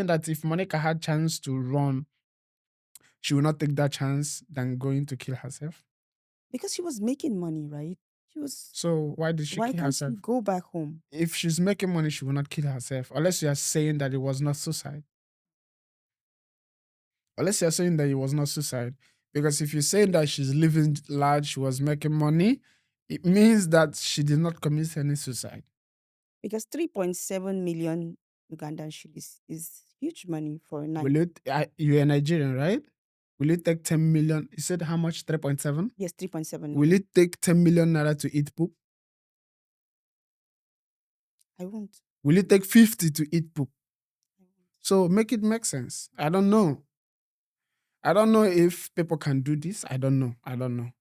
that if Monica had chance to run, she would not take that chance than going to kill herself. Because she was making money, right? She was. So why did she Why kill can't she herself? go back home? If she's making money, she will not kill herself. Unless you are saying that it was not suicide. Unless you're saying that it was not suicide. Because if you're saying that she's living large, she was making money, it means that she did not commit any suicide. Because 3.7 million Ugandan shillings is huge money for a night. You're a Nigerian, right? Will it take 10 million? You said how much? 3.7? Yes, 3.7 Will million. it take 10 million naira to eat poop? I won't. Will it take 50 to eat poop? I won't. So make it make sense. I don't know. I don't know if people can do this. I don't know. I don't know.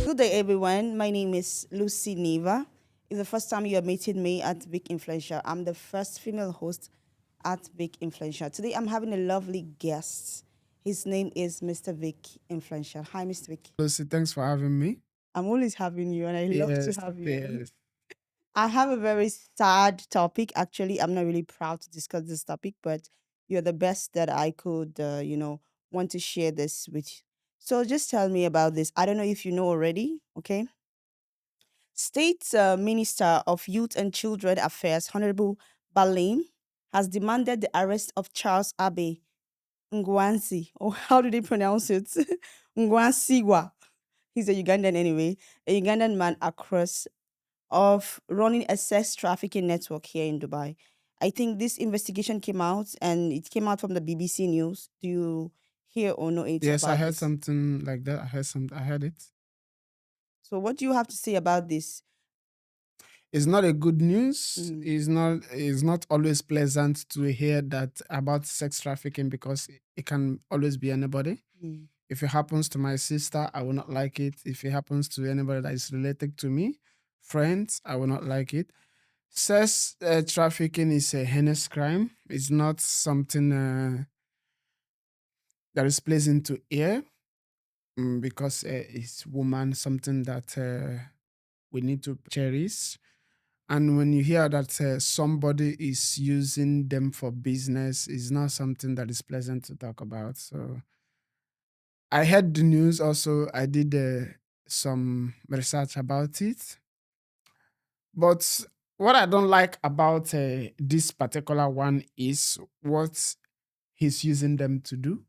Good day, everyone. My name is Lucy Neva. It's the first time you are meeting me at Vic Influential. I'm the first female host at Vic Influential. Today, I'm having a lovely guest. His name is Mr. Vic Influential. Hi, Mr. Vic. Lucy, thanks for having me. I'm always having you, and I love to Yes, have you. yes. I have a very sad topic. Actually, I'm not really proud to discuss this topic, but you're the best that I could, want to share this with you. So just tell me about this. I don't know if you know already. Okay. State Minister of Youth and Children Affairs, Honorable Balim, has demanded the arrest of Charles Abbey Ngwansi, or how do they pronounce it? Ngwansiwa. He's a Ugandan anyway, a Ugandan man across of running a sex trafficking network here in Dubai. I think this investigation came out and it came out from the BBC News. Do you hear or know it Yes, I about heard this? something like that. I heard it. So, what do you have to say about this? It's not a good news. Mm, It's not always pleasant to hear that about sex trafficking because it can always be anybody. mm. If it happens to my sister, I will not like it. If it happens to anybody that is related to me, friends, I will not like it. Sex trafficking is a heinous crime. It's not something that is pleasant to hear because it's woman, something that we need to cherish. And when you hear that somebody is using them for business, it's not something that is pleasant to talk about. So I heard the news also. I did some research about it. But what I don't like about this particular one is what he's using them to do.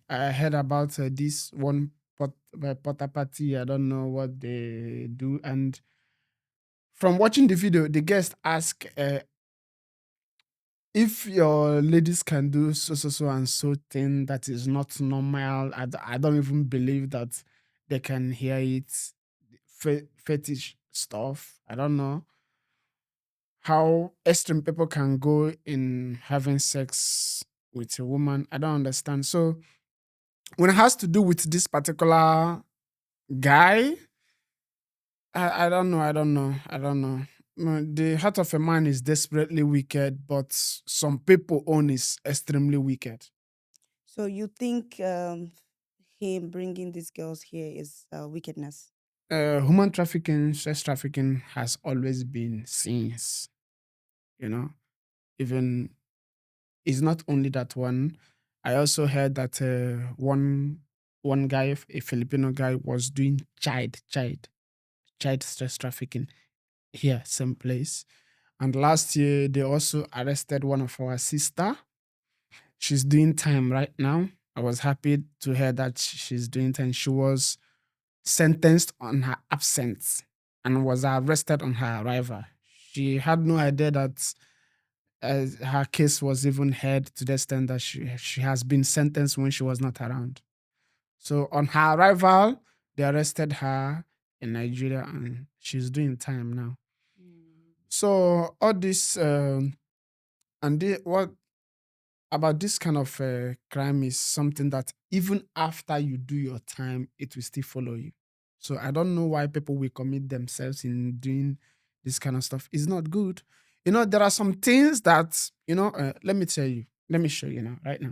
I heard about this one porta party. I don't know what they do. And from watching the video, the guest asked if your ladies can do so and so thing that is not normal. I don't even believe that they can hear it. Fetish stuff. I don't know how extreme people can go in having sex with a woman. I don't understand. So when it has to do with this particular guy, I don't know. I don't know. I don't know. The heart of a man is desperately wicked, but some people own is extremely wicked. So, you think him bringing these girls here is wickedness? Human trafficking, sex trafficking has always been since, you know, even it's not only that one. I also heard that one guy, a Filipino guy, was doing child sex trafficking here, same place. And last year they also arrested one of our sister. She's doing time right now. I was happy to hear that she's doing time. She was sentenced on her absence and was arrested on her arrival. She had no idea that her case was even heard to the extent that she has been sentenced when she was not around. So on her arrival, they arrested her in Nigeria and she's doing time now. Mm. So all this And what about this kind of crime is something that even after you do your time, it will still follow you. So I don't know why people will commit themselves in doing this kind of stuff. It's not good. There are some things that, let me tell you, let me show you now, right now.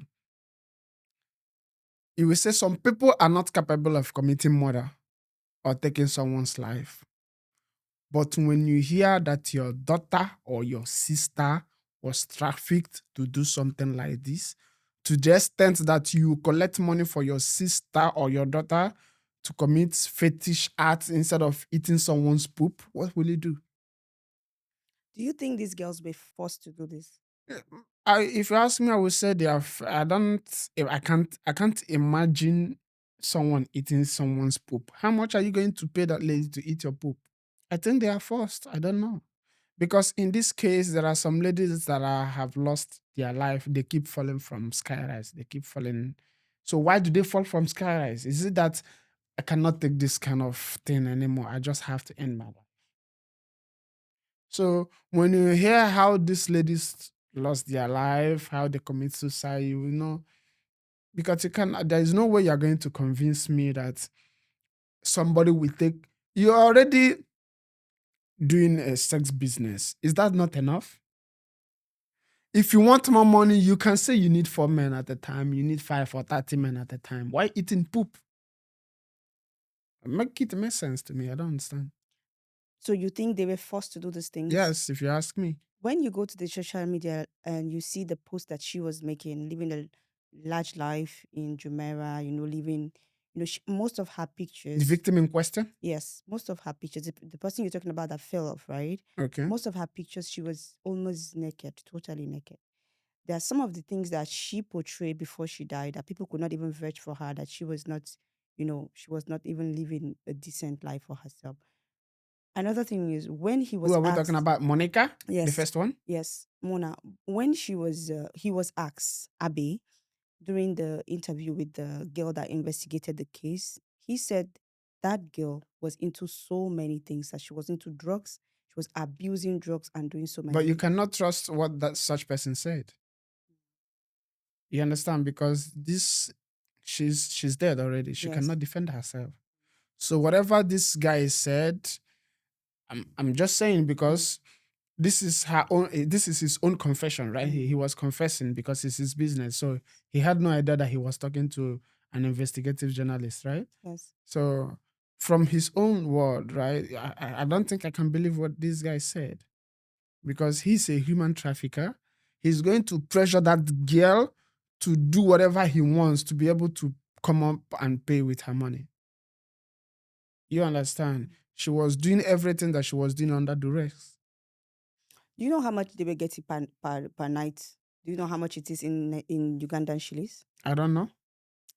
You will say some people are not capable of committing murder or taking someone's life. But when you hear that your daughter or your sister was trafficked to do something like this, to the extent that you collect money for your sister or your daughter to commit fetish acts instead of eating someone's poop, what will you do? Do you think these girls were forced to do this? If you ask me, I would say they are. I don't. I can't imagine someone eating someone's poop. How much are you going to pay that lady to eat your poop? I think they are forced. I don't know. Because in this case, there are some ladies that have lost their life. They keep falling from skyrise. They keep falling. So why do they fall from skyrise? Is it that I cannot take this kind of thing anymore? I just have to end my life. So when you hear how these ladies lost their life, how they commit suicide, you will know because there is no way you're going to convince me that somebody will take. You're already doing a sex business. Is that not enough? If you want more money, you can say you need 4 men at a time, you need 5 or 30 men at a time. Why eating poop? Make sense to me. I don't understand. So you think they were forced to do these things? Yes, if you ask me. When you go to the social media and you see the post that she was making, living a large life in Jumeirah, living, most of her The pictures, victim in question? yes, most of her pictures, the person you're talking about that fell off, right? Okay. Most of her pictures, she was almost naked, totally naked. There are some of the things that she portrayed before she died that people could not even vouch for her, that she was not, she was not even living a decent life for herself. Another thing is when he Who was are we talking asked, about? Monica? The yes, first one? yes, Mona, when he was asked, Abe, during the interview with the girl that investigated the case, he said that girl was into so many things, that she was into drugs, she was abusing drugs and doing so But many you things. cannot trust what that such person said. You understand? Because she's dead already. She Yes. cannot defend herself. So whatever this guy said, I'm just saying Mm, because this is his own confession, right? mm, He was confessing because it's his business. So he had no idea that he was talking to an investigative journalist, right? yes. So from his own word, right? I don't think I can believe what this guy said because he's a human trafficker. He's going to pressure that girl to do whatever he wants to be able to come up and pay with her money. You understand? She was doing everything that she was doing under duress. Do you know how much they were getting per night? Do you know how much it is in Ugandan shillings? I don't know.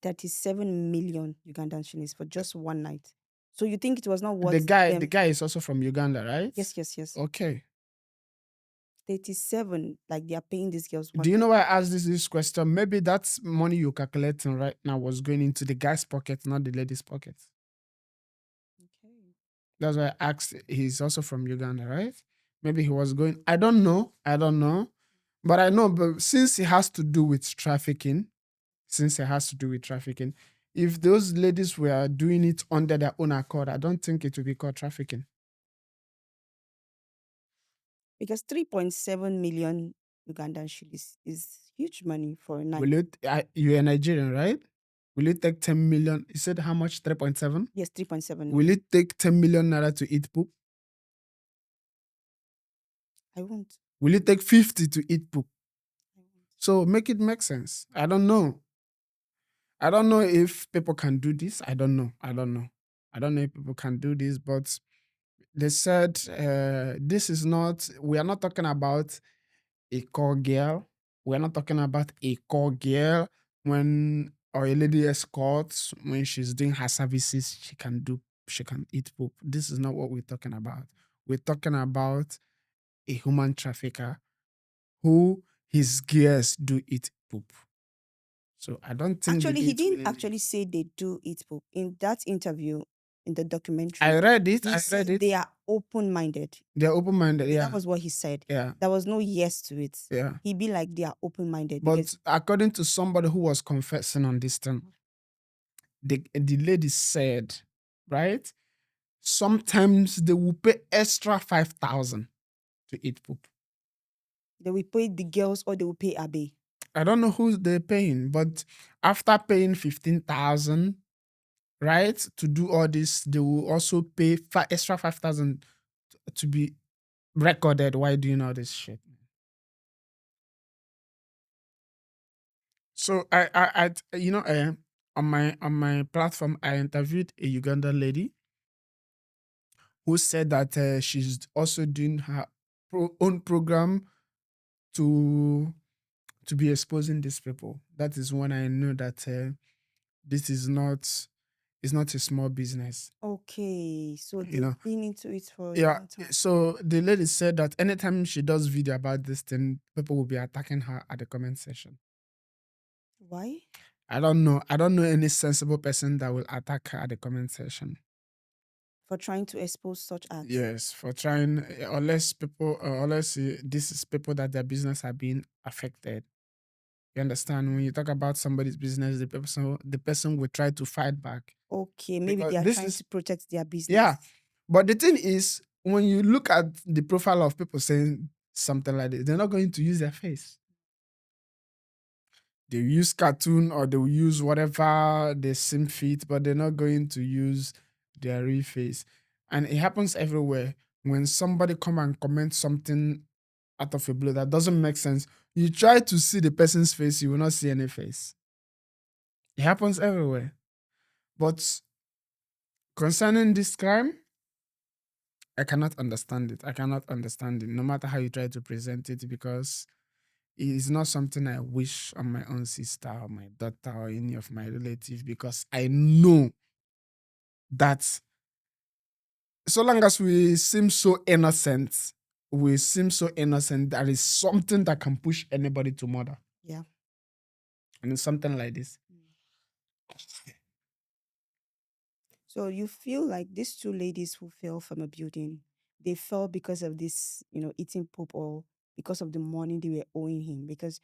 37 million Ugandan shillings for just one night. So you think it was not The worth guy, the them? guy is also from Uganda, right? Yes, yes, yes. Okay. 37, like they are paying these girls Do one you know night. why I asked this question? Maybe that money you're calculating right now was going into the guy's pocket, not the lady's pocket. Okay. That's why I asked. He's also from Uganda, right? Maybe he was going. I don't know. I don't know. But I know, but since it has to do with trafficking, if those ladies were doing it under their own accord, I don't think it would be called trafficking. Because 3.7 million Ugandan shillings is huge money for a night. You're a Nigerian, right? Will it take 10 million? You said how much? 3.7? Yes, 3.7 Will million. it take 10 million naira to eat poop? I won't. Will it take 50 to eat poop? I won't. So make it make sense. I don't know. I don't know if people can do this. I don't know. I don't know. I don't know if people can do this, but they said this is not, we are not talking about a call girl. We're not talking about a call girl when or a lady escort when she's doing her services, she can eat poop. This is not what we're talking about. We're talking about a human trafficker who his gears do eat poop. So I don't think the Actually, he lady didn't will. actually say they do eat poop. In that interview, in the I documentary, read it. he I read said it. they are open minded. They're open minded. That Yeah. was what he said. Yeah. There was no yes to it. Yeah. He'd be like they are open minded But because according to somebody who was confessing on this thing, the lady said, right? Sometimes they will pay extra 5,000 to eat poop. they will pay the girls or they will pay Abe. I don't know who they're paying, but after paying 15,000, right, to do all this, they will also pay extra 5,000 to be recorded while doing all this shit. So on my platform, I interviewed a Ugandan lady who said that she's also doing her own program to be exposing these people. That is when I know that this is not a small business. Okay, so You they've know, been into it for a yeah. long time. So the lady said that anytime she does video about this thing, people will be attacking her at the comment section. Why? I don't know. I don't know any sensible person that will attack her at the comment section. For trying to expose such acts. Yes, for trying, unless people, unless this is people that their business are being affected. You understand? When you talk about somebody's business, the person will try to fight back Okay, maybe because they are this trying is to protect their yeah. business. But the thing is, when you look at the profile of people saying something like this, they're not going to use their face. They will use cartoon or they will use whatever they seem fit, but they're not going to use their real face. And it happens everywhere. When somebody come and comment something out of a blue that doesn't make sense, you try to see the person's face, you will not see any face. It happens everywhere. But concerning this crime, I cannot understand it. I cannot understand it, no matter how you try to present it, because it is not something I wish on my own sister or my daughter or any of my relatives, because I know that so long as we seem so innocent, there is something that can push anybody to murder. Yeah. And it's something like this. Mm. So you feel like these two ladies who fell from a building, they fell because of this, eating poop or because of the money they were owing him. Because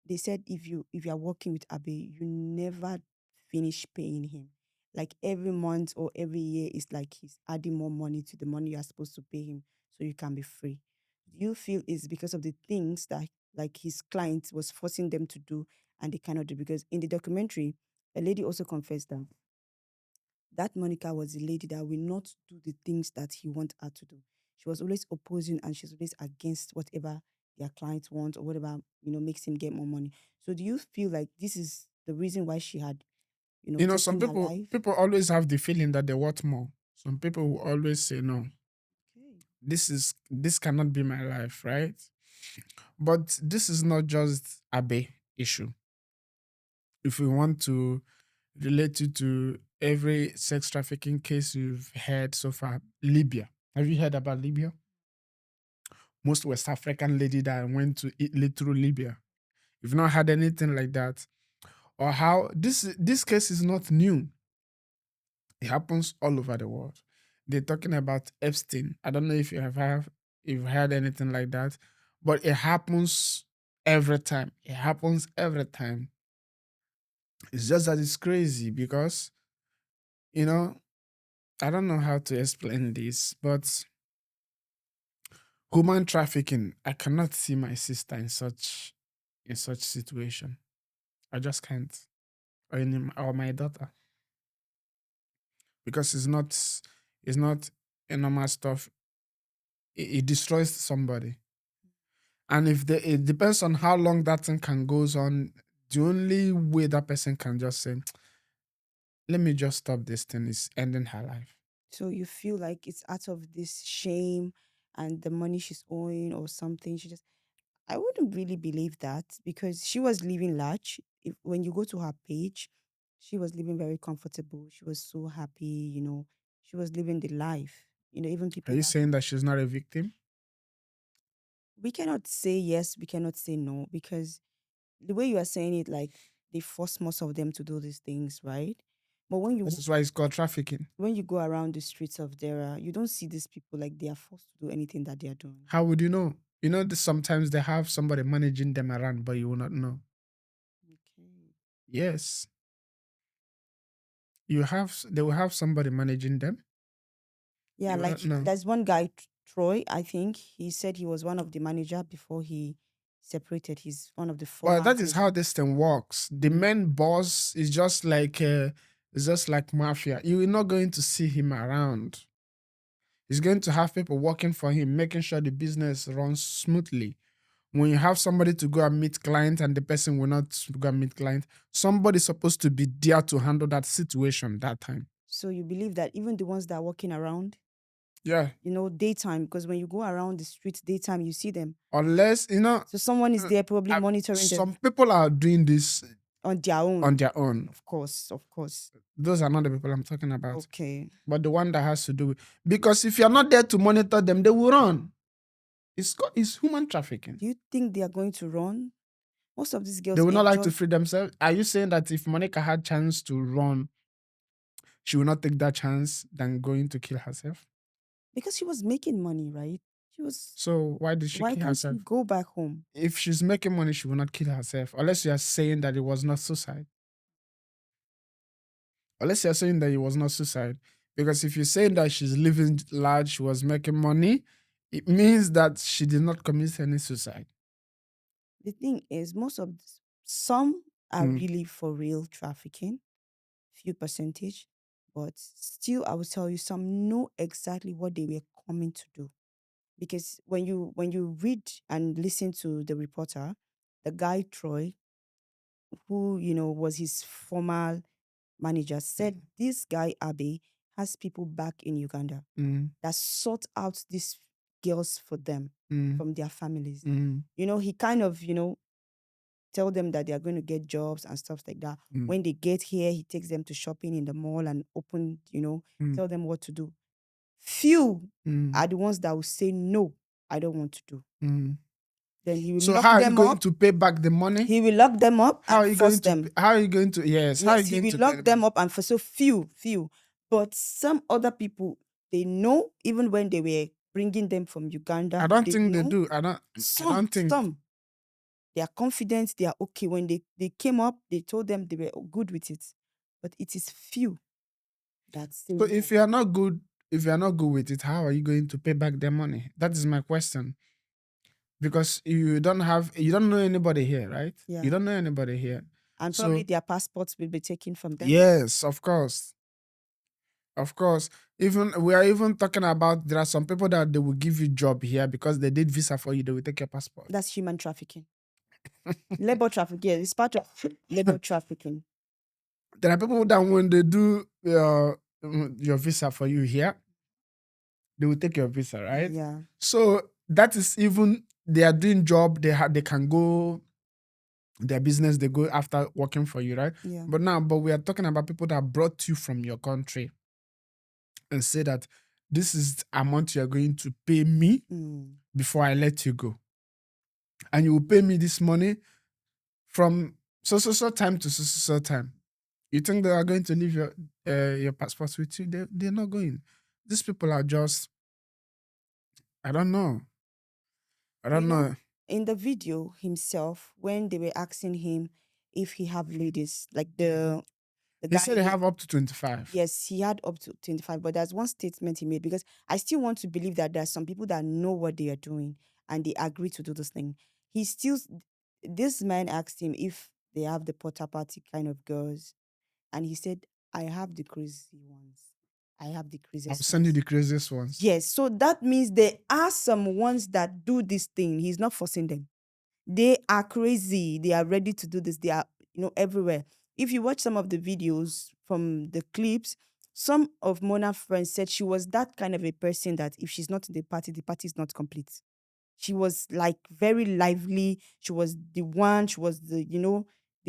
they said if you are working with Abe, you never finish paying him. Like every month or every year, it's like he's adding more money to the money you are supposed to pay him so you can be free. Do you feel it's because of the things that like his client was forcing them to do and they cannot do? Because in the documentary, a lady also confessed that Monica was the lady that will not do the things that he want her to do. She was always opposing and she's always against whatever their clients want or whatever, makes him get more money. So do you feel like this is the reason why she had, Some taken her life? people always have the feeling that they want more. Some people will always say no. Okay. This cannot be my life, right? But this is not just Abe issue. If we want to relate it to every sex trafficking case you've heard so far, Libya. Have you heard about Libya? Most West African lady that went to Italy through Libya. You've not had anything like that. Or how this case is not new. It happens all over the world. They're talking about Epstein. I don't know if you've heard anything like that, but it happens every time. It happens every time. It's just that it's crazy because you know I don't know how to explain this, but human trafficking. I cannot see my sister in such situation. I just can't, or my daughter, because it's not a normal stuff. It destroys somebody. And it depends on how long that thing can goes on. The only way that person can just say, "Let me just stop this thing," is ending her life. So you feel like it's out of this shame and the money she's owing or something. I wouldn't really believe that because she was living large. If when you go to her page, she was living very comfortable. She was so happy, She was living the life. Even Are people you that saying that she's not a victim? we cannot say yes, we cannot say no because the way you are saying it, like they force most of them to do these things, right? But This is why it's called trafficking. when you go around the streets of Dera, you don't see these people like they are forced to do anything that they are doing. How would you know? You know, sometimes they have somebody managing them around, but you will not know. Okay. Yes, they will have somebody managing them. Yeah, You will like not know. there's one guy, Troy, I think. He said he was one of the manager before he separated. He's one of the Well, former that is how manager. this thing works. The Mm. main boss is it's just like mafia. You are not going to see him around. He's going to have people working for him, making sure the business runs smoothly. When you have somebody to go and meet client and the person will not go and meet client, somebody's supposed to be there to handle that situation that time. So you believe that even the ones that are walking around, Yeah. daytime, because when you go around the streets daytime, you see them. Unless, So someone is uh, there probably monitoring them some people are doing this on their own. on their own. Of course, of course. Those are not the people I'm talking about. Okay. But the one that has to do with, because if you're not there to monitor them, they will run. It's human trafficking. Do you think they are going to run? Most of these They girls will not like to enjoy free themselves. Are you saying that if Monica had chance to run, she will not take that chance than going to kill herself? because she was making money, right? She was. So why did she Why kill can't she herself? go back home? If she's making money, she will not kill herself. Unless you are saying that it was not suicide. Unless you're saying that it was not suicide. Because if you're saying that she's living large, she was making money, it means that she did not commit any suicide. The thing is, some are Mm, really for real trafficking, few percentage, but still, I will tell you, some know exactly what they were coming to do. Because when you read and listen to the reporter, the guy Troy, who was his former manager, said this guy Abe has people back in Uganda mm, that sort out these girls for them mm, from their families. mm, He kind of tell them that they are going to get jobs and stuff like that. mm, When they get here, he takes them to shopping in the mall and mm, tell them what to do. Few mm, are the ones that will say no, I don't want to do. mm. Then he will So lock how are you them going up. to pay back the money? He will lock them up How and are you going force to them. how are you going to yes, how are Yes, you he going will to pay lock them? them up and for so few. But some other people, they know even when they were bringing them from I Uganda, don't they think they know. do. I Some, don't think. some, they are confident, they are okay. When they came up, they told them they were good with it. But it is few that say So no. if you are not good with it, how are you going to pay back their money? That is my question. Because you don't know anybody here, right? You Yeah. don't know anybody here. And probably So their passports will be taken from them. yes, of course. Of course. Even we are even talking about there are some people that they will give you job here because they did visa for you, they will take your passport. That's human trafficking. Labor trafficking. Yeah, it's part of labor trafficking. There are people that when they do your visa for you here, they will take your visa, right? Yeah. So that is even they are doing job, they can go their business, they go after working for you, right? Yeah. But we are talking about people that brought you from your country and say that this is the amount you are going to pay me Mm. before I let you go. And you will pay me this money from so time to so time. You think they are going to leave your passports with you? They're not going. These people are just I don't know. I You don't know, know. in the video himself, when they were asking him if he have ladies, like the He guy, said they have up to 25. yes, he had up to 25. But there's one statement he made because I still want to believe that there's some people that know what they are doing and they agree to do this thing. He still, this man asked him if they have the porta party kind of girls, and he said, I have the crazy ones. I have the I'll craziest send you ones. the craziest ones. Yes, so that means there are some ones that do this thing. He's not forcing them. They are crazy. They are ready to do this. They are, everywhere. If you watch some of the videos from the clips, some of Mona's friends said she was that kind of a person that if she's not in the party is not complete. She was like very lively. She was the one, she was the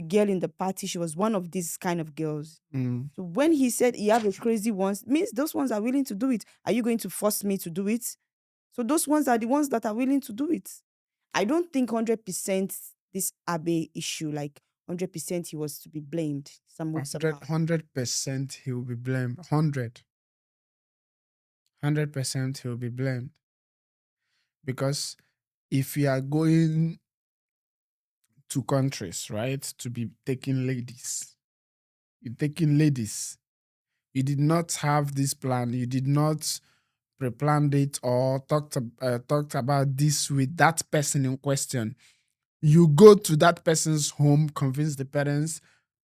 girl in the party. She was one of these kind of girls. Mm. So when he said he have a crazy ones, means those ones are willing to do it. Are you going to force me to do it? So those ones are the ones that are willing to do it. I don't think 100% this Abe issue, like 100% he was to be blamed some way Hundred, somehow. 100% he will be blamed. 100% he will be blamed. Because if you are going to countries, right, to be taking ladies, you're taking ladies. You did not have this plan. You did not pre-planned it or talked about this with that person in question. You go to that person's home, convince the parents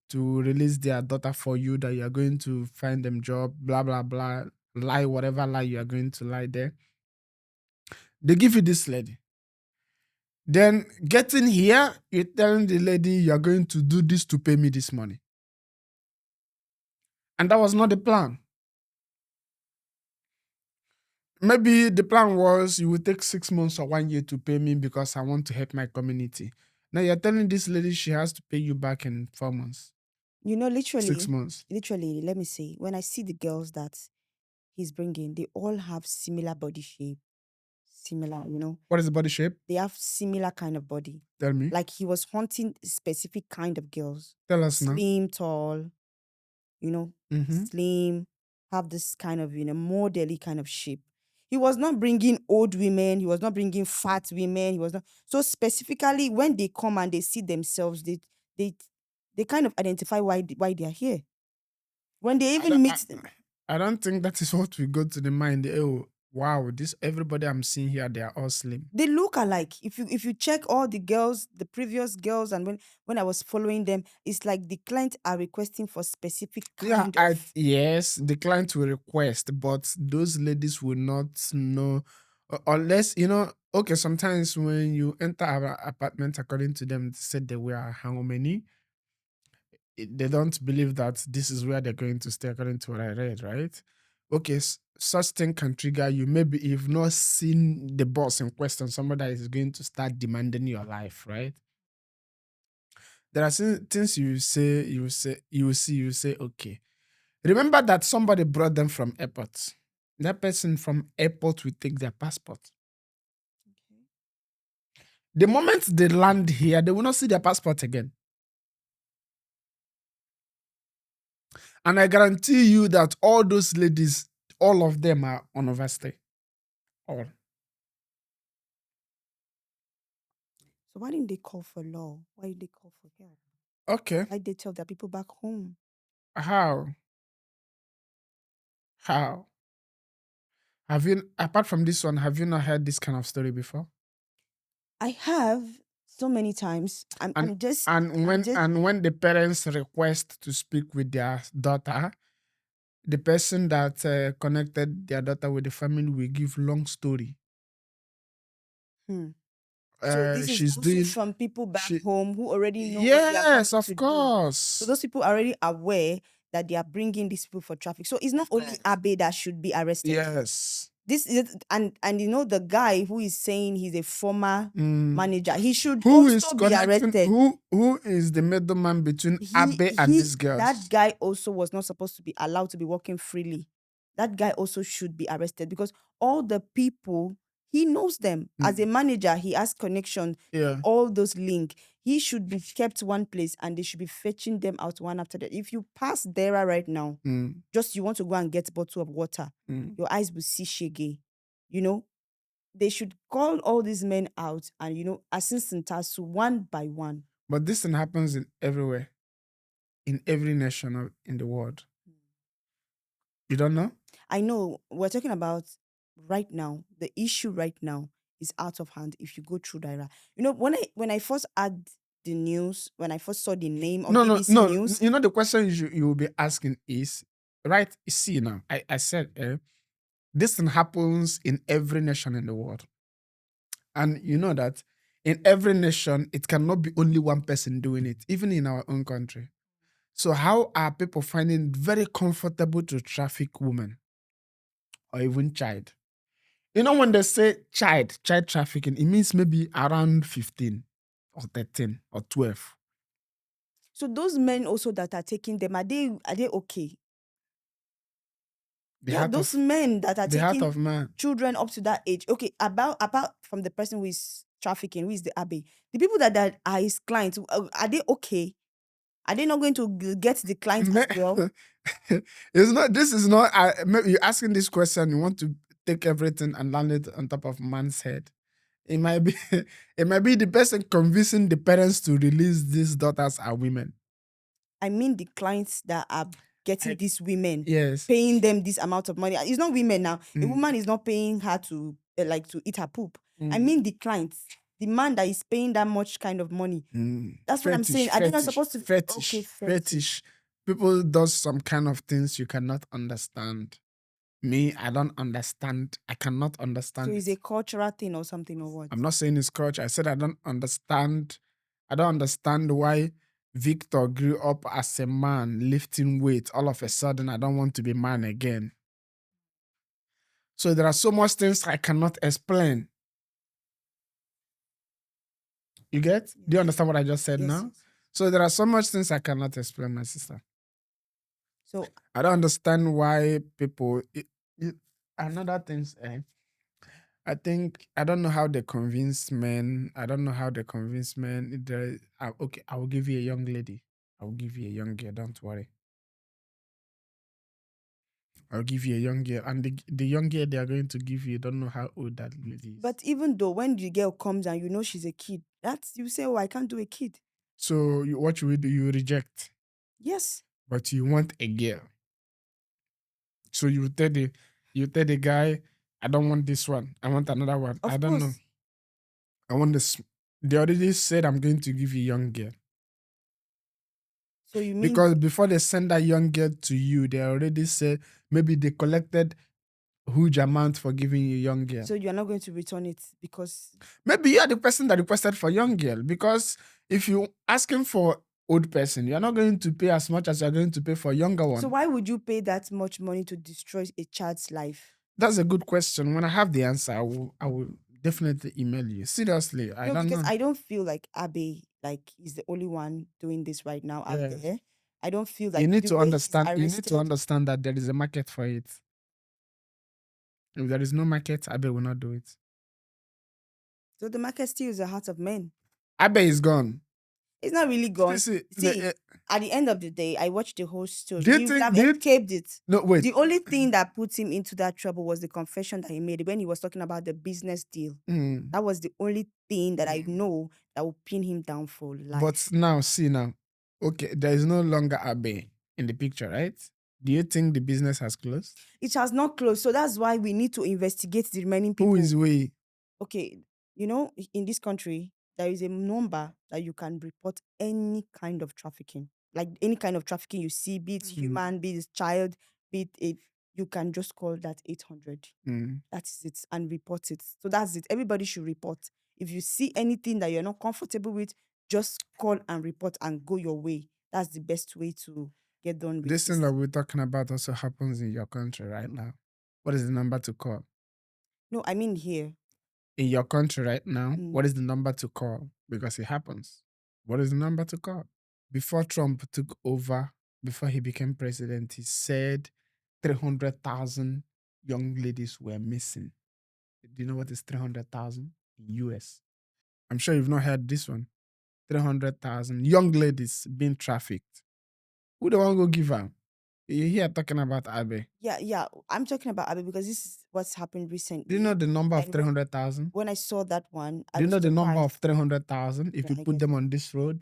to release their daughter for you, that you are going to find them job, blah blah blah, lie whatever lie you are going to lie there. They give you this lady. Then getting here, you're telling the lady you are going to do this to pay me this money. And that was not the plan. Maybe the plan was you will take 6 months or 1 year to pay me because I want to help my community. Now you're telling this lady she has to pay you back in 4 months, You know, 6 months. literally, let me say, when I see the girls that he's bringing, they all have similar body shape, similar, What is the body shape? they have similar kind of body. Tell me. Like he was hunting specific kind of girls, Tell us now. slim, tall, Mm-hmm. slim, have this kind of, modelly kind of shape. He was not bringing old women. He was not bringing fat women. He was not. So specifically, when they come and they see themselves, they they kind of identify why they are here. When they I even don't, I, meet them, I don't think that is what we go to the mind. Oh, wow, this everybody I'm seeing here, they are all slim. they look alike. If you check all the girls, the previous girls, and when I was following them, it's like the clients are requesting for specific Yeah, kind of. yes, the client will request, but those ladies will not know unless Okay, sometimes when you enter our apartment, according to them, they said they were how many. They don't believe that this is where they're going to stay, according to what I read, right? Okay, such thing can trigger you. Maybe you've not seen the boss in question, somebody that is going to start demanding your life, right? There are things you say, okay. Remember that somebody brought them from airport. That person from airport will take their passport. The moment they land here, they will not see their passport again. And I guarantee you that all those ladies, all of them are on overstay. All. So why didn't they call for law? Why did they call for help? Okay. Why did they tell their people back home? How? How? Have you, apart from this one, have you not heard this kind of story before? I have so many times. I'm And I'm just and I'm when just and when the parents request to speak with their daughter, the person that connected their daughter with the family will give long story. hmm. So this is She's also doing from people back she home who already know what they are Yes, coming to of do. So course. those people are already aware that they are bringing these people for traffic. So it's not Of only course. Abe that should be arrested. Yes. This is and the guy who is saying he's a former Mm. manager, he should Who is also be connecting? arrested. Who is the middleman between Abe and these That girls? guy also was not supposed to be allowed to be working freely. That guy also should be arrested because all the people he knows them as a Mm. manager. He has connection, Yeah. all those link. He should be kept one place and they should be fetching them out one after the. If you pass there right now, Mm. just you want to go and get a bottle of water, Mm. your eyes will see shege. You know, they should call all these men out and assist Tasu one by one. But this thing happens in everywhere, in every nation in the world. You don't know? I know we're talking about right now. The issue right now is out of hand. If you go through Daira, when I first had the news, when I first saw the name of No, no, BBC no. News, You know the question you will be asking is right. See now, I said this thing happens in every nation in the world, and you know that in every nation it cannot be only one person doing it, even in our own country. So how are people finding it very comfortable to traffic women or even child? You know when they say child trafficking, it means maybe around 15 or 13 or 12. so those men also that are taking them, are they okay? The Yeah, heart those of men that are the heart taking of man. children up to that age. Okay, apart from the person who is trafficking, who is the Abbey, the people that are his clients, are they okay? Are they not going to get the client as well? It's not. This is not. Maybe you're asking this question. You want to take everything and land it on top of man's head. It might be. It might be the person convincing the parents to release these daughters are women. I mean the clients that are getting I, these women, yes. paying them this amount of money. It's not women now. A Mm, woman is not paying her to like to eat her poop. I mm, mean the clients, the man that is paying that much kind of money. That's what I'm Fetish, saying. Are they not fetish, supposed to? Okay, fetish, fetish. fetish. People does some kind of things you cannot understand. Me, I don't understand. I cannot So understand it's a it. cultural thing or something or what? I'm not saying it's culture. I said I don't understand. I don't understand why Victor grew up as a man lifting weight. All of a sudden, I don't want to be man again. So there are so much things I cannot explain. You get? Do you Yes, understand what I just said yes, now? yes, yes. So there are so much things I cannot explain, my sister. So I don't understand why people. Another things. I think I don't know how they convince men. I don't know how they convince men. Okay, I will give you a young lady. I will give you a young girl. Don't worry. I'll give you a young girl, and the young girl they are going to give you, don't know how old that lady is. but even though when the girl comes and you know she's a kid, that's you say, oh, I can't do a kid. So what you will do? You reject, Yes, but you want a girl. So you tell the guy, I don't want this one. I want another one. I of don't know. course. I want this. They already said I'm going to give you a young girl. So you mean Because before they send that young girl to you, they already said maybe they collected huge amount for giving you young girl. so you are not going to return it because Maybe you are the person that requested for young girl. Because if you asking for old person, you're not going to pay as much as you're going to pay for younger so one. why would you pay that much money to destroy a child's life? That's a good question. When I have the answer, I will definitely email you. Seriously, I No, don't because know. I don't feel like Abe like is the only one doing this right now out Yes. there. I don't feel You like need the to way he's understand. You need to arrested. understand that there is a market for it. If there is no market, Abe will not do it. So the market still is the heart of men. Abe is gone. It's not really See, gone. see, See, at the end of the day, I watched the whole story. do you He would think? have escaped it. No, wait. The only thing that put him into that trouble was the confession that he made when he was talking about the business deal. Mm. That was the only thing that I know that will pin him down for But life. now, see now, okay, there is no longer Abe in the picture, right? Do you think the business has closed? It has not closed. So that's why we need to investigate the remaining Who people. is we? Okay, in this country, there is a number that you can report any kind of trafficking. Like any kind of trafficking you see, be it Mm, human, be it child, be it you can just call that 800. mm. That is it and report it. So that's it. Everybody should report. If you see anything that you're not comfortable with, just call and report and go your way. That's the best way to get done with This thing that this. we're talking about also happens in your country right now. What is the number to call? No, I mean here. In your country right now, what Mm, is the number to call? Because it happens. What is the number to call? Before Trump took over, before he became president, he said 300,000 young ladies were missing. Do you know what is 300,000 in US? I'm sure you've not heard this one. 300,000 young ladies being trafficked. Who the one go give her? You hear talking about Abe. yeah, yeah. I'm talking about Abby because this is what's happened Do you know recently. the number of And when 300,000? when I saw that one, I Do you was know the number of surprised. 300,000 if Yeah, you I put get them it. on this road?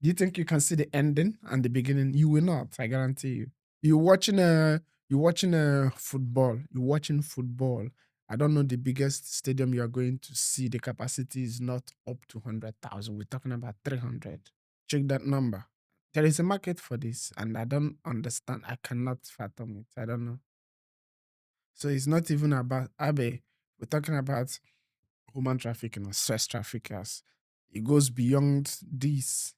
Do you think you can see the ending and the beginning? You will not, I guarantee you. You're watching a football. You're watching football. I don't know the biggest stadium you are going to see. The capacity is not up to 100,000. We're talking about 300. Check that number. There is a market for this, and I don't understand. I cannot fathom it. I don't know. So it's not even about Abe. We're talking about human trafficking or sex traffickers. It goes beyond this.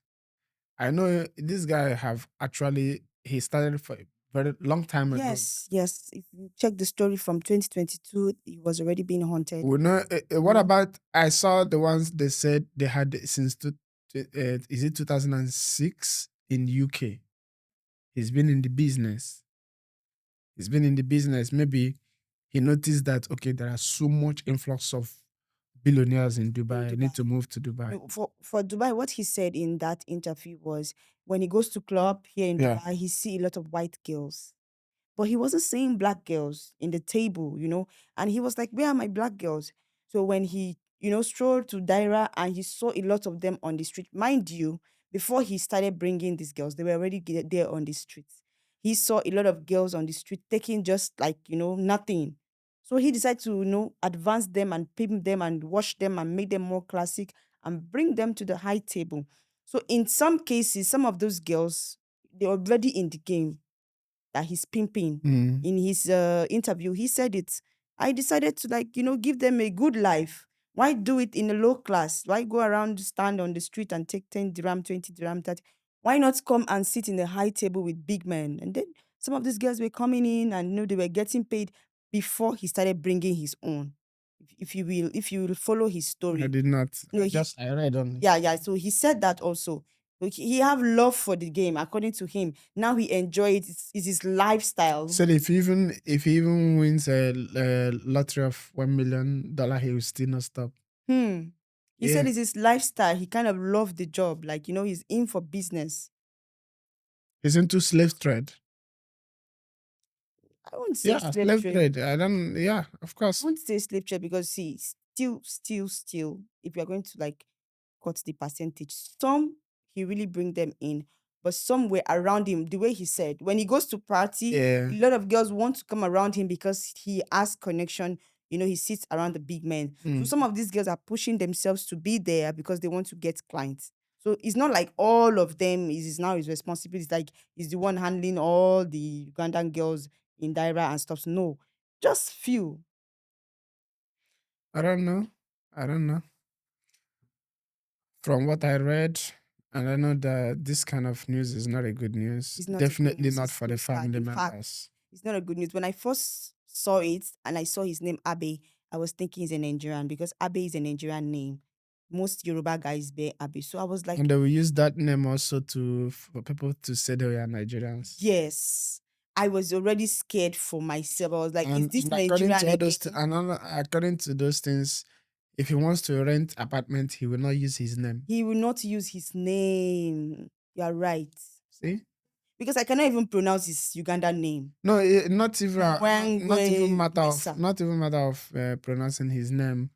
I know this guy have actually he started for a very long time ago. Yes, yes. If you check the story from 2022, he was already being haunted. We know. You What know, about? I saw the ones they said they had since is it 2006 in UK. He's been in the business. He's been in the business. Maybe he noticed that okay, there are so much influx of billionaires in in Dubai need to Dubai. move to Dubai. No, for Dubai, what he said in that interview was when he goes to club here in Yeah. Dubai, he see a lot of white girls. But he wasn't seeing black girls in the table, and he was like, "Where are my black girls?" So when he, strolled to Daira and he saw a lot of them on the street, mind you, before he started bringing these girls, they were already there on the streets. He saw a lot of girls on the street taking just like, nothing. So he decided to, advance them and pimp them and wash them and make them more classic and bring them to the high table. So in some cases, some of those girls, they're already in the game that he's pimping. Mm. In his interview, he said it. I decided to like, give them a good life. Why do it in a low class? Why go around, stand on the street and take 10 dirham, 20 dirham, 30? Why not come and sit in a high table with big men? And then some of these girls were coming in and they were getting paid before he started bringing his own. If you will follow his I story. did not. No, I read only. yeah, yeah. So he said that also. Like, he have love for the game, according to him. Now he enjoy it. It's his lifestyle. Said if he even wins a lottery of $1 million, he will still not stop. Hmm. He said Yeah. it's his lifestyle. He kind of loved the job. Like, he's in for business. He's into slave trade. I won't say Yeah, slave slave trade. trade. I don't yeah, of I course. won't say slave trade because see, still, if you're going to like cut the percentage, some he really bring them in, but some were around him. The way he said, when he goes to party, Yeah. a lot of girls want to come around him because he has connection. He sits around the big men. So Mm. some of these girls are pushing themselves to be there because they want to get clients. So it's not like all of them is now his responsibility. It's like he's the one handling all the Ugandan girls in Daira and stuff. No, just few. I don't know. I don't know. From what I read, and I know that this kind of news is not a good news. It's not a good Definitely news. not It's for so the sad. family In fact, members. it's not a good news. When I first saw it and I saw his name Abe, I was thinking he's a Nigerian because Abe is a Nigerian name. Most Yoruba guys bear Abe. So I was And like, they will use that name also to for people to say they are Nigerians. yes. I was already scared for myself. I was like, is this And according to Nigerian all again? according to those things, if he wants to rent apartment, he will not use his name. He will not use his name. You're right. See? Because I cannot even pronounce his Ugandan name. No, not even Mwangwe not even matter of pronouncing his name.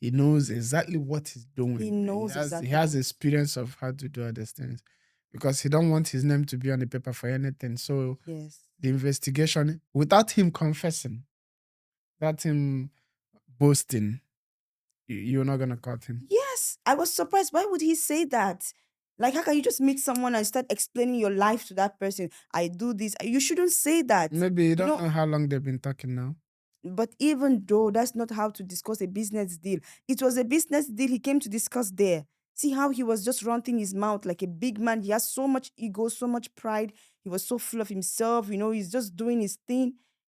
He knows exactly what he's He doing. knows He exactly has what he's doing. experience of how to do all these things because he don't want his name to be on the paper for anything. So Yes. the investigation, without him confessing, without him boasting, you're not gonna cut him. Yes, I was surprised. Why would he say that? Like, how can you just meet someone and start explaining your life to that person? I do this. You shouldn't say that. Maybe you You don't know, know how long they've been talking now. but even though that's not how to discuss a business deal, it was a business deal he came to discuss there. See how he was just running his mouth like a big man. He has so much ego, so much pride. He was so full of himself. He's just doing his thing.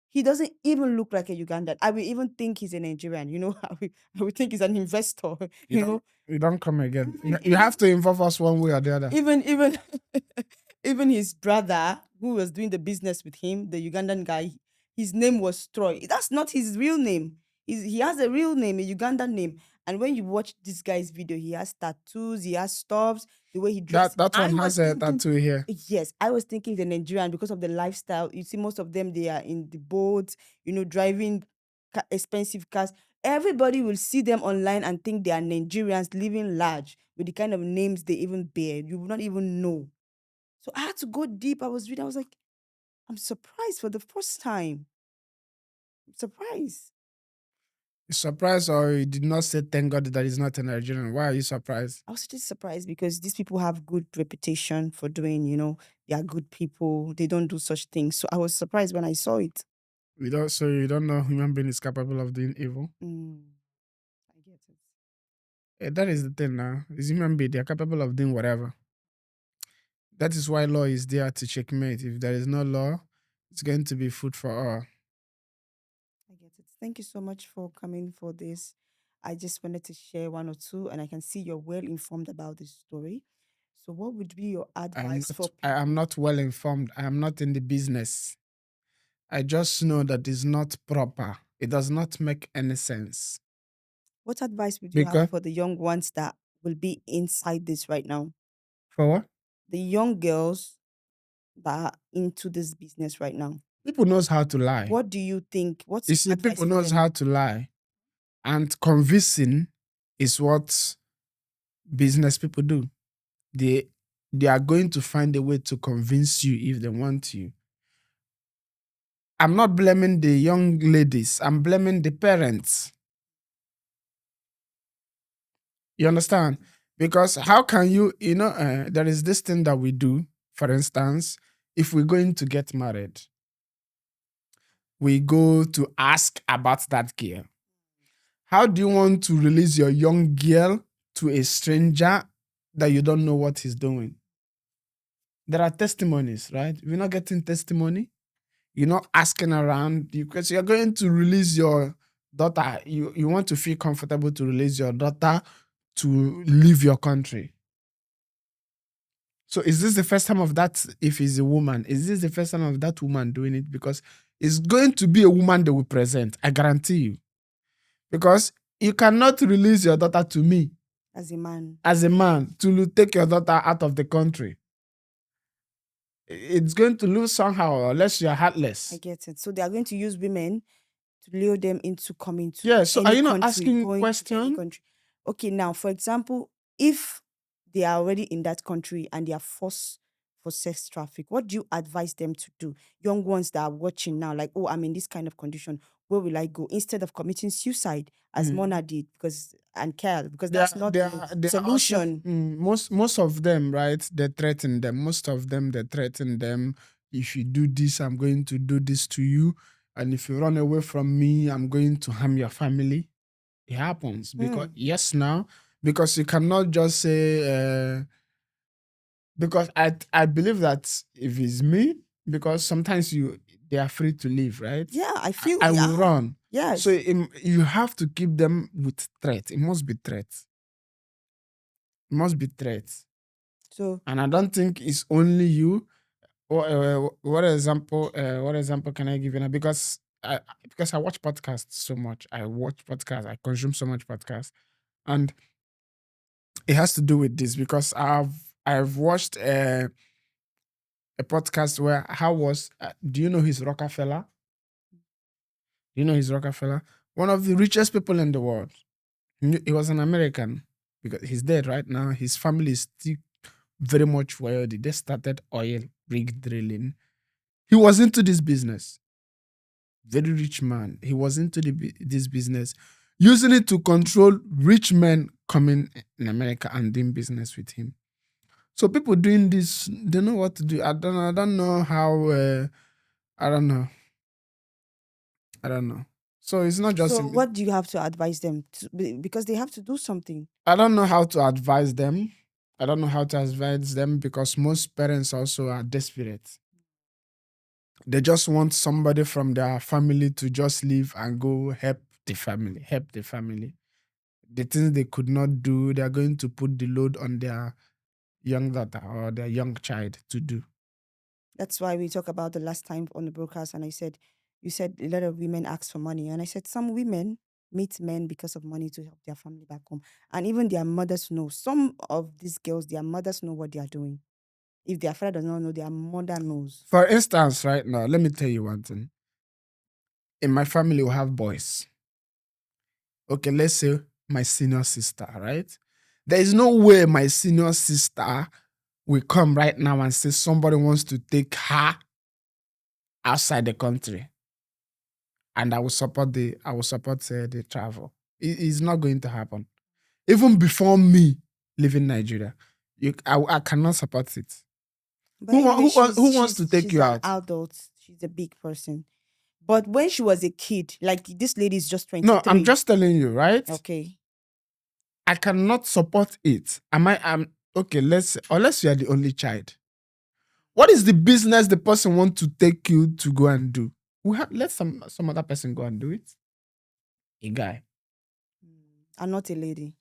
He doesn't even look like a Ugandan. I will even think he's a Nigerian. I will think he's an investor. You know, You don't come again. even You even have to involve us one way or the other. even even his brother who was doing the business with him, the Ugandan guy, his name was Troy. That's not his real name. He has a real name, a Ugandan name. And when you watch this guy's video, he has tattoos, he has stuffs, the way he dresses. That I one was has a thinking, tattoo here. yes, I was thinking the Nigerian because of the lifestyle. You see, most of them they are in the boats, driving expensive cars. Everybody will see them online and think they are Nigerians living large with the kind of names they even bear. You will not even know. So I had to go deep. I was reading. I was like, I'm surprised for the first time. I'm surprised. You surprised or you did not say thank God that he's not a Nigerian? Why are you surprised? I was just surprised because these people have good reputation for doing, they are good people. They don't do such things. So I was surprised when I saw it. You don't know human being is capable of doing evil. Mm, I get it. That is the thing now. Is human being, they're capable of doing whatever. That is why law is there to checkmate. If there is no law, it's going to be food for all. I get it. Thank you so much for coming for this. I just wanted to share one or two, and I can see you're well informed about this story. So, what would be your advice for I am people? not well informed. I am not in the business. I just know that it's not proper. It does not make any sense. What advice would you have Because for the young ones that will be inside this right now? for what? The young girls that are into this business right now. People knows how to lie. What do you think? What's You your see, advice people for knows them? how to lie. And convincing is what business people do. They they are going to find a way to convince you if they want you. I'm not blaming the young ladies. I'm blaming the parents. You understand? Because how can you, there is this thing that we do, for instance, if we're going to get married, we go to ask about that girl. How do you want to release your young girl to a stranger that you don't know what he's doing? There are testimonies, right? We're not getting testimony. You're not asking around because you're going to release your daughter. You want to feel comfortable to release your daughter to leave your country. So is this the first time of that? If it's a woman, is this the first time of that woman doing it? Because it's going to be a woman they will present. I guarantee you. Because you cannot release your daughter to me As a man. as a man to take your daughter out of the country. It's going to lose somehow unless you're I heartless. get it. So they are going to use women to lure them into coming to Yeah. So are any you not country, asking going to any question? country. Okay, now for example, if they are already in that country and they are forced for sex traffic, what do you advise them to do? Young ones that are watching now, like, oh, I'm in this kind of condition. Where will I go? Instead of committing suicide, as Mm. Mona did, because and Kel, because They are, that's not they the are, they are also solution. most of them, right? They threaten them. Most of them, they threaten them. If you do this, I'm going to do this to you, and if you run away from me, I'm going to harm your family. It happens because Hmm. yes, now because you cannot just say because I believe that if it's me, because sometimes they are free to leave, right? Yeah, I feel I will yeah. run. So Yes. you have to keep them with threat. It must be threat. It must be threat. So And I don't think it's only you. What example can I give you now? Because I watch podcasts so much. I watch podcasts. I consume so much podcasts, and it has to do with this because I've watched a podcast where how was do you know his Rockefeller? Do you know his Rockefeller? One of the richest people in the world. He was an American because he's dead right now. His family is still very much wealthy. They started oil rig drilling. He was into this business. Very rich man. He was into this business, using it to control rich men coming in America and doing business with him. So people doing this, they know what to do. I don't know how. I don't know. I don't know. So it's not just. so what do you have to advise them to, because they have to do something? I don't know how to advise them. I don't know how to advise them because most parents also are desperate. They just want somebody from their family to just leave and go help the family, help the family. The things they could not do, they are going to put the load on their young daughter or their young child to do. That's why we talk about the last time on the broadcast, and I said, you said a lot of women ask for money, and I said some women meet men because of money to help their family back home, and even their mothers know. Some of these girls, their mothers know what they are doing. If their father does not know, their mother knows. For instance, right now, let me tell you one thing. In my family, we have boys. Okay, let's say my senior sister, right? There is no way my senior sister will come right now and say somebody wants to take her outside the country, and I will support the travel. It's not going to happen. Even before me leaving Nigeria, I cannot support it. But Who wa- anyway, who wa- she's who wants to she's take she's you an out? adult. She's a big person. But when she was a kid, like this lady is just No, I'm 23. just telling you, right? Okay. I cannot support it. Am okay? Unless you are the only child. What is the business the person want to take you to go and do? Let some other person go and do it. A guy. I'm not a lady.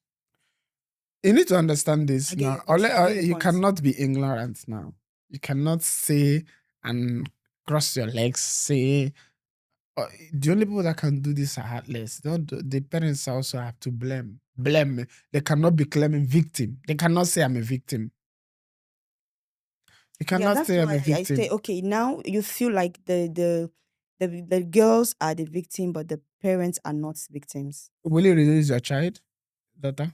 You need to understand I this get now. your point. I get your You point. cannot be ignorant now. You cannot say and cross your legs, say The only people that can do this are heartless. The parents also have to blame. They cannot be claiming victim. They cannot say I'm a victim. They Yeah, cannot that's say I'm a why I say, victim. okay, now you feel like the girls are the victim, but the parents are not victims. Will you release your child, daughter?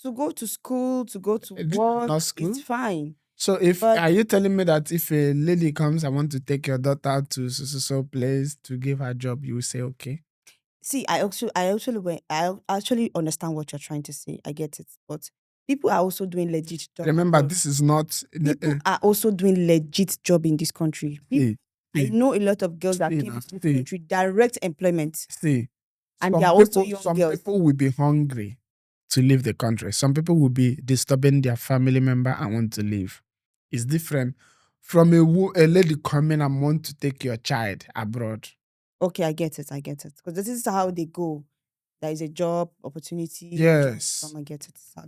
To go to school, to go to This is not work, it's school. fine. So if But are you telling me that if a lady comes, I want to take your daughter to so place to give her job, you will say okay? see, I actually understand what you're trying to say. I get it. But people are also doing legit job Remember, abroad. this is not People are also doing legit job in this country. see, I see, know a lot of girls that see came now, into this see, country direct employment, see. and they are also young Some girls. people will be hungry to leave the country. Some people will be disturbing their family member and want to leave. It's different from a lady coming and want to take your child abroad. Okay, I get it. I get it. Because this is how they go. There is a job opportunity. You just come Yes, and get it. This is how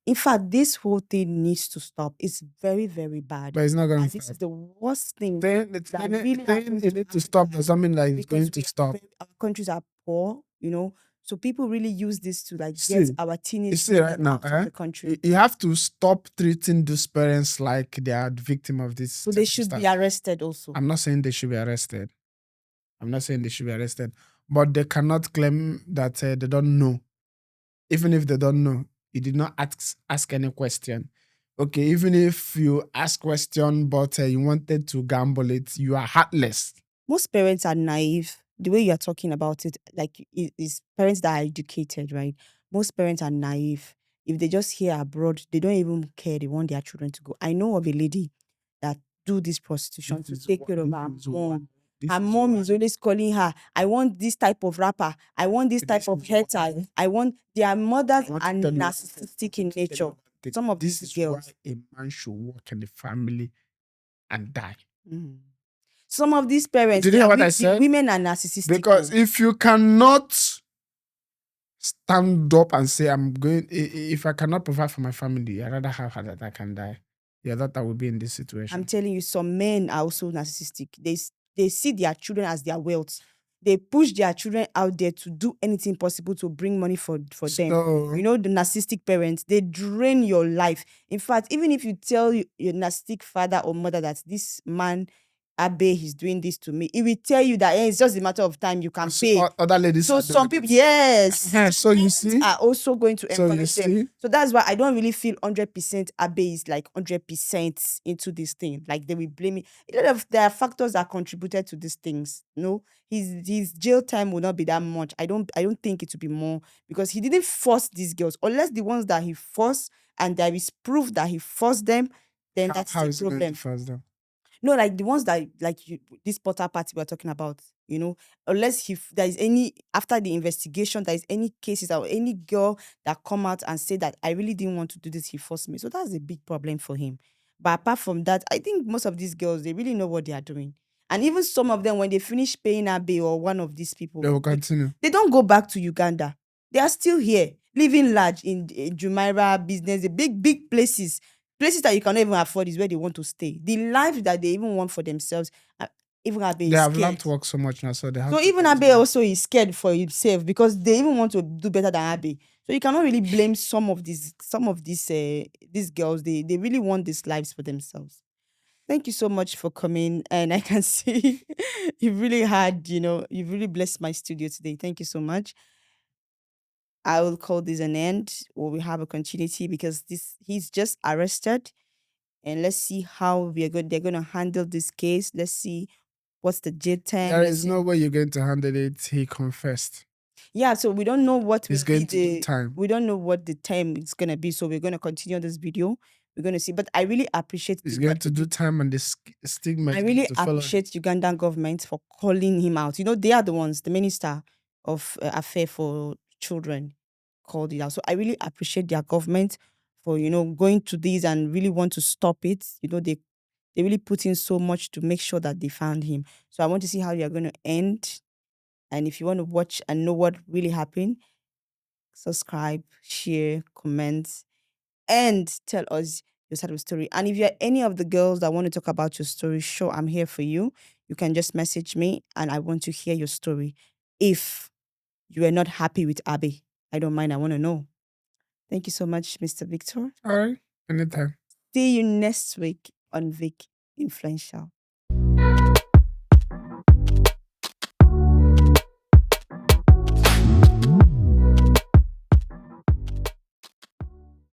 in fact, this whole thing needs to stop. It's very, very bad. but it's not going And to this stop. is the worst thing that really Saying happens it to need to stop Africa does not mean that it's going because to we are stop. very, our countries are poor, you know. So people really use this to like get See, our you teenage see right women now, out of the country. You have to stop treating those parents like they are the victim of this So they should be circumstance. arrested also. I'm not saying they should be arrested. I'm not saying they should be arrested, but they cannot claim that they don't know. Even if they don't know, you did not ask any question. Okay, even if you ask question, but you wanted to gamble it, you are heartless. Most parents are naive. The way you are talking about it, like is parents that are educated, right? Most parents are naive. If they just hear abroad, they don't even care. They want their children to go. I know of a lady that do this prostitution This to is take what care of this her is why mom. this Her is mom why is always calling her, I want this type of rapper. I want this type this of is why hairstyle. I want their I mothers want are to tell you one thing. I narcissistic want in to tell you nature. one thing. Some of This these is why girls. a man should work in the family and die. Mhm. Some of these parents, Did you hear what I the said? women are narcissistic. Because Oh. if you cannot stand up and say, I'm going, if I cannot provide for my family, I'd rather have heart attack and die. Yeah, that I will be in this I'm situation. telling you, some men are also narcissistic. They see their children as their wealth. They push their children out there to do anything possible to bring money for them. You So, know, the narcissistic parents, they drain your life. In fact, even if you tell your narcissistic father or mother that this man, Abe, he's doing this to me, he will tell you that it's just a matter of time you can pay. other ladies So are some doing people, it. yes, So you see, are also going to so you encourage them. see, So that's why I don't really feel 100% Abe is like 100% into this thing. Like they will blame me. A lot of there are factors that contributed to these things. No, his jail time will not be that much. I don't think it will be more because he didn't force these girls, unless the ones that he forced and there is proof that he forced them, then that is how a is it going to problem. fast them? No, like the ones that like this Potter party we're talking about, unless there is any after the investigation, there is any cases or any girl that come out and say that I really didn't want to do this, he forced me. So that's a big problem for him. But apart from that, I think most of these girls they really know what they are doing. And even some of them, when they finish paying Abe or one of these They people, will they, continue. they don't go back to Uganda. They are still here, living large in Jumeirah business, the big, big places that you cannot even afford is where they want to stay. The life that they even want for themselves, uh, even Abe They is have learned scared. to work so much now, so they have So to even Abe continue. also is scared for himself because they even want to do better than Abe. So you cannot really blame some of these girls. They really want these lives for themselves. Thank you so much for coming, and I can see you've really you've really blessed my studio today. Thank you so much. I will call this an end, or we have a continuity because this he's just arrested, and let's see how they're going to handle this case. Let's see what's the jail time. There Let's is see. no way you're going to handle it. He confessed. Yeah, so we don't know what will He's be going to do the time. we don't know what the time is going to be, so we're going to continue this video. We're going to see, but I really appreciate He's going to do time, and the stigma I is going really to follow him. appreciate Ugandan government for calling him out. They are the ones, the minister of affair for children called it out. So I really appreciate their government for going to this and really want to stop it. They really put in so much to make sure that they found him. So I want to see how they are going to end. And if you want to watch and know what really happened, subscribe, share, comment, and tell us your side of the story. And if you're any of the girls that want to talk about your story, sure, I'm here for you. you can just message me and I want to hear your story. If you are not happy with Abby, I don't mind. I want to know. Thank you so much, Mr. Victor. All right. Anytime. See you next week on Vic Influential.